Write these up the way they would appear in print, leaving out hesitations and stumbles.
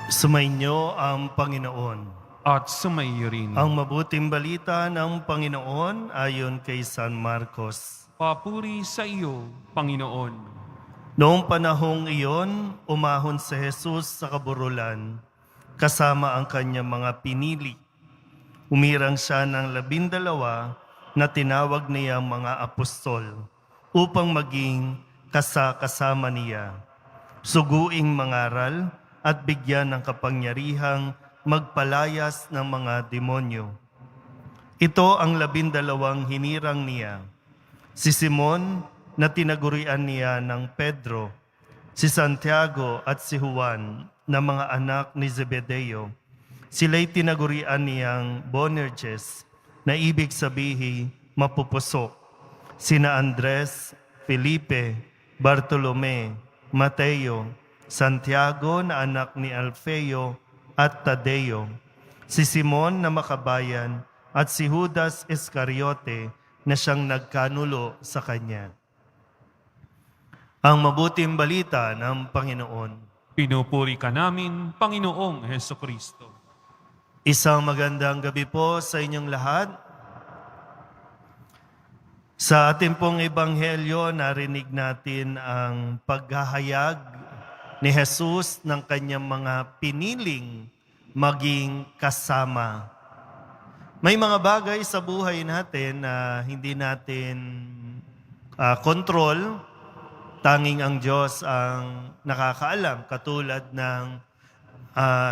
Sumainyo ang Panginoon. At sumaiyo rin. Ang mabuting balita ng Panginoon ayon kay San Marcos. Papuri sa iyo, Panginoon. Noong panahong iyon, umahon si Jesus sa kaburulan, kasama ang kanyang mga pinili. Umirang siya ng 12 na tinawag niyang mga apostol upang maging kasama niya. Suguing mangaral at bigyan ng kapangyarihang magpalayas ng mga demonyo. Ito ang 12 hinirang niya. Si Simon na tinagurian niya ng Pedro, si Santiago at si Juan na mga anak ni Zebedeo. Sila'y tinagurian niyang Boanerges na ibig sabihin mapupusok. Sina Andres, Felipe, Bartolome, Mateo, Santiago na anak ni Alfeo at Tadeo, si Simon na makabayan at si Judas Iscariote na siyang nagkanulo sa kanya. Ang mabuting balita ng Panginoon. Pinupuri ka namin, Panginoong Hesukristo. Isang magandang gabi po sa inyong lahat. Sa ating pong ebanghelyo, narinig natin ang paghahayag ni Jesus ng kanyang mga piniling maging kasama. May mga bagay sa buhay natin na hindi natin kontrol. Tanging ang Diyos ang nakakaalam. Katulad ng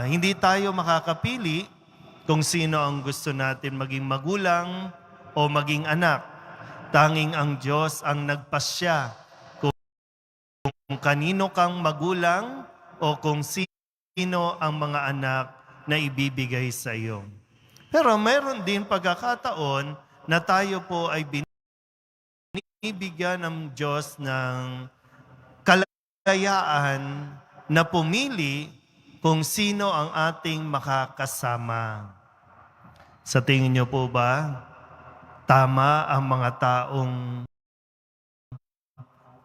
hindi tayo makakapili kung sino ang gusto natin maging magulang o maging anak. Tanging ang Diyos ang nagpasya kung kanino kang magulang o kung sino ang mga anak na ibibigay sa iyo. Pero meron din pagkakataon na tayo po ay binibigyan ng Diyos ng kalayaan na pumili kung sino ang ating makakasama. Sa tingin niyo po ba, tama ang mga taong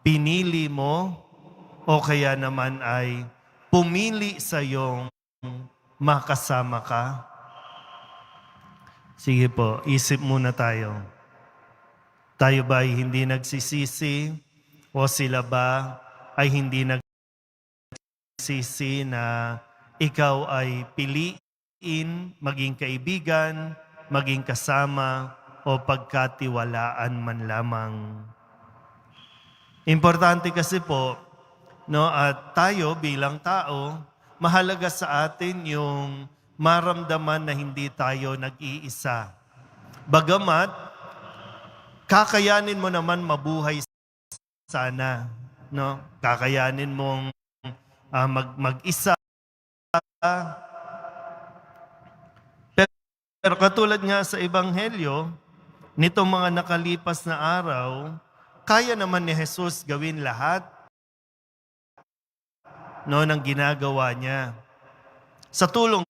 pinili mo o kaya naman ay pumili sa iyong makasama ka? Sige po, isip muna tayo. Tayo ba ay hindi nagsisisi o sila ba ay hindi nagsisisi na ikaw ay piliin maging kaibigan, maging kasama o pagkatiwalaan man lamang? Importante kasi po, no, at tayo bilang tao, mahalaga sa atin yung maramdaman na hindi tayo nag-iisa. Bagamat, kakayanin mo naman mabuhay sana, no? Kakayanin mong mag-isa. Pero katulad nga sa Ebanghelyo, nitong mga nakalipas na araw, kaya naman ni Jesus gawin lahat ng ginagawa niya. Sa tulong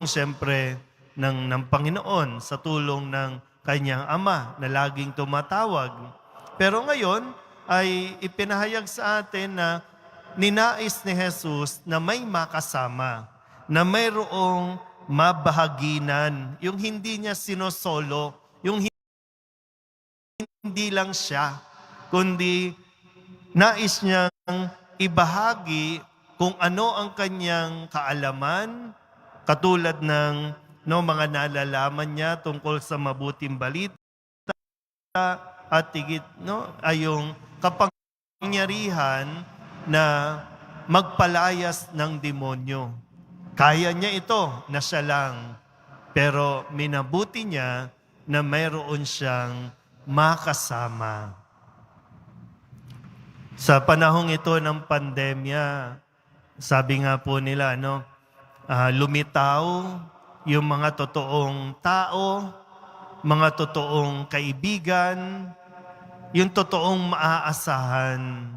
siyempre ng Panginoon, sa tulong ng kanyang Ama na laging tumatawag. Pero ngayon ay ipinahayag sa atin na ninais ni Jesus na may makasama, na mayroong mabahaginan, yung hindi niya sinosolo, yung hindi lang siya, kundi nais niyang ibahagi kung ano ang kanyang kaalaman, katulad ng mga nalalaman niya tungkol sa mabuting balita at tigit ay yung kapangyarihan na magpalayas ng demonyo. Kaya niya ito na siya lang, pero minabuti niya na mayroon siyang makasama. Sa panahong ito ng pandemya, sabi nga po nila, lumitaw yung mga totoong tao, mga totoong kaibigan, yung totoong maaasahan.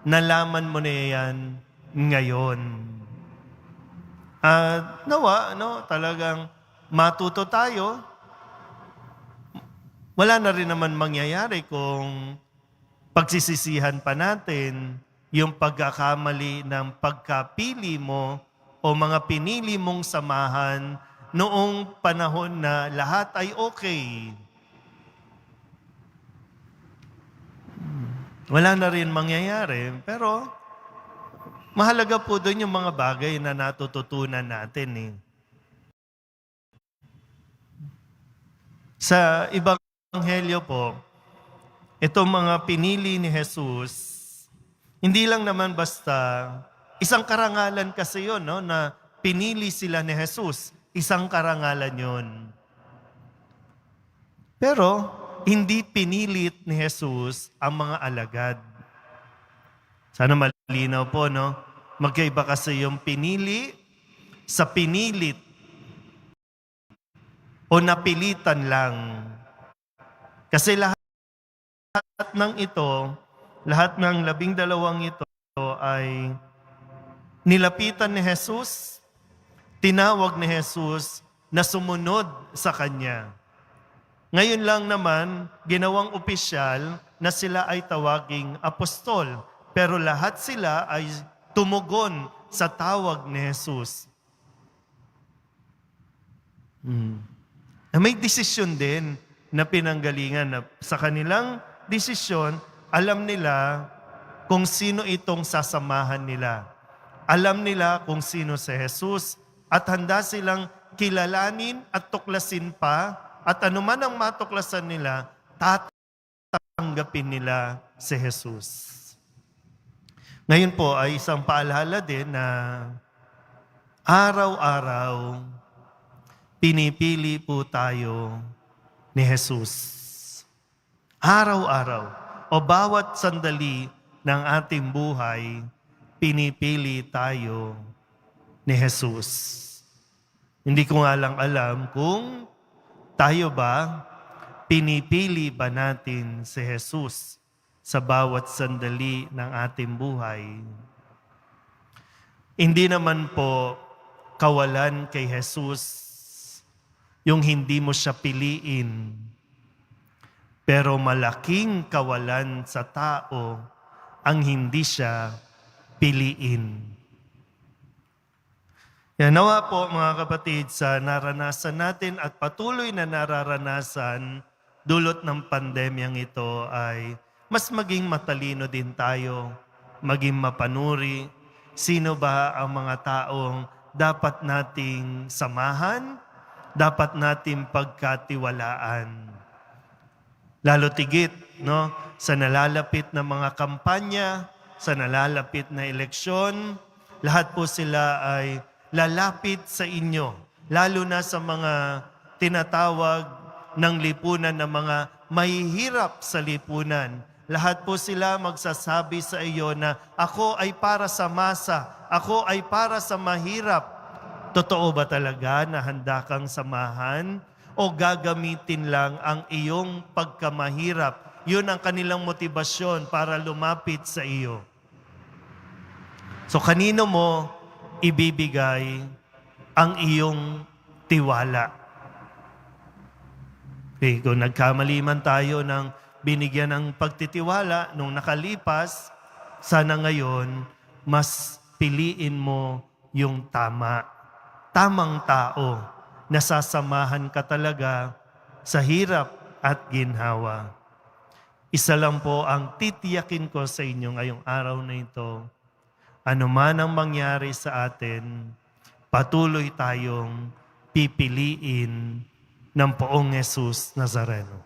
Nalaman mo na yan ngayon. Nawa, talagang matuto tayo. Wala na rin naman mangyayari kung pagsisisihan pa natin yung pagkakamali ng pagkapili mo o mga pinili mong samahan noong panahon na lahat ay okay. Wala na rin mangyayari, pero mahalaga po doon yung mga bagay na natututunan natin eh. Sa ibang Ebanghelyo po, itong mga pinili ni Jesus, hindi lang naman basta, isang karangalan kasi yun, no, na pinili sila ni Jesus. Isang karangalan yun. Pero, hindi pinilit ni Jesus ang mga alagad. Sana malinaw po, no? Magkaiba kasi yung pinili sa pinilit o napilitan lang. Kasi lahat ng ito, lahat ng 12 ito ay nilapitan ni Jesus, tinawag ni Jesus na sumunod sa Kanya. Ngayon lang naman, ginawang opisyal na sila ay tawaging apostol. Pero lahat sila ay tumugon sa tawag ni Jesus. Na may desisyon din na pinanggalingan na sa kanilang desisyon, alam nila kung sino itong sasamahan nila. Alam nila kung sino si Jesus at handa silang kilalanin at tuklasin pa at anuman ang matuklasan nila, tatanggapin nila si Jesus. Ngayon po ay isang paalala din na araw-araw pinipili po tayo ni Jesus. Araw-araw o bawat sandali ng ating buhay, pinipili tayo ni Jesus. Hindi ko nga lang alam kung tayo ba, pinipili ba natin si Jesus sa bawat sandali ng ating buhay? Hindi naman po kawalan kay Jesus yung hindi mo siya piliin. Pero malaking kawalan sa tao ang hindi siya piliin. Yan, nawa po mga kapatid sa naranasan natin at patuloy na nararanasan dulot ng pandemyang ito ay mas maging matalino din tayo, maging mapanuri. Sino ba ang mga taong dapat nating samahan, dapat nating pagkatiwalaan? Lalo tigit, no, sa nalalapit na mga kampanya, sa nalalapit na eleksyon, lahat po sila ay lalapit sa inyo, lalo na sa mga tinatawag ng lipunan na mga mahihirap sa lipunan. Lahat po sila magsasabi sa iyo na ako ay para sa masa, ako ay para sa mahirap. Totoo ba talaga na handa kang samahan o gagamitin lang ang iyong pagkamahirap? Yun ang kanilang motibasyon para lumapit sa iyo. So kanino mo ibibigay ang iyong tiwala? Okay, kung nagkamali man tayo ng binigyan ng pagtitiwala nung nakalipas, sana ngayon mas piliin mo yung tamang tao na sasamahan ka talaga sa hirap at ginhawa. Isa lang po ang titiyakin ko sa inyo ngayong araw na ito. Ano man ang mangyari sa atin, patuloy tayong pipiliin ng Poong Jesus Nazareno.